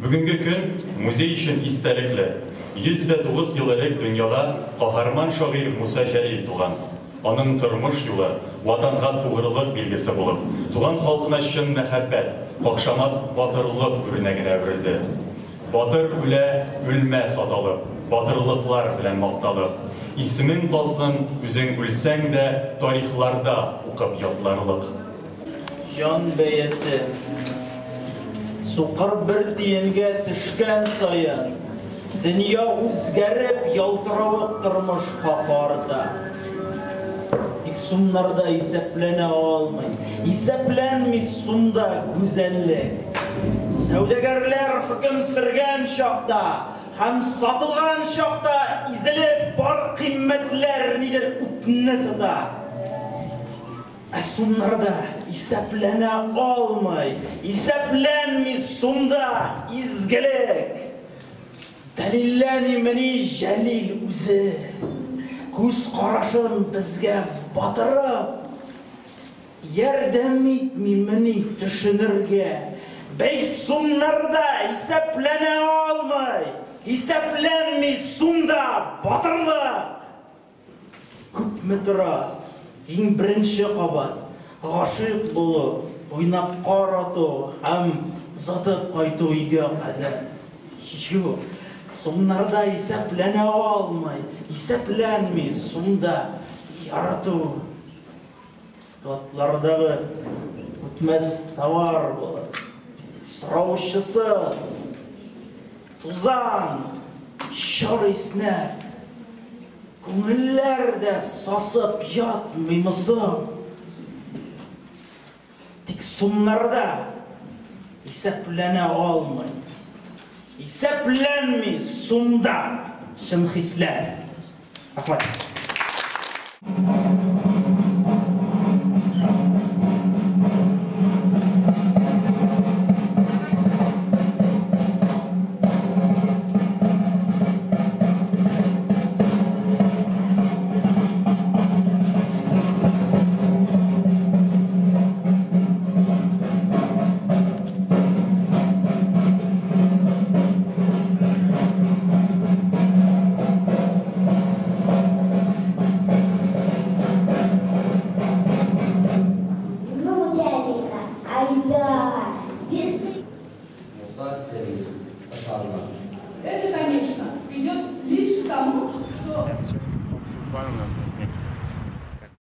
Бүгінгі күн музей үшін истәлекле. 109 ел элек дөньяда каһарман шагыйрь Муса Җәлил туган. Аның тормыш юлы ватанга тугрылык билгесе булып, туган халкына чын мәхәббәт, какшамас батырлык үрнәгенә әверелде. Батыр үлә, үлмәс аталып, батырлыклар белән макталып. Исемең калсын, үзең үлсәң дә, тарихларда укып ятларлык. Жан бәясе Суқыр бір тиенге түшкән сайын, дөнья үзгәреп ялтыравык тормыш хакарда. Тик сумнарда исәпләнә алмый, исәпләнми сумда гүзәллек. Сәүдәгәрләр хөкем сөргән чакта һәм сатылган чакта изелеп бар кыйммәтләр нидер үтне сата. Сумнарда исәпләнә алмый, исәпләнми сумда изгелек. Дәлилләми мени Җәлил үзе, күз карашын безгә батырып, ярдәм итми мени төшенергә. Бәй сумнарда исәпләнә алмый, исәпләнми сумда батырлык. Күпме тора иң беренче кабат гашыйк булу, уйнап карату һәм затып кайту өйгә кадәр. Юк, сумнарда исәпләнә алмый, исәпләнми сумда ярату. Складлардагы үтмәс товар булып, сораучысыз, тузан, шар иснәп, күңелләрдә сасып ятмыймысың? Тик сумнарда исәпләнә алмый, исәпләнми сумда шын хисләр. Рахмәт.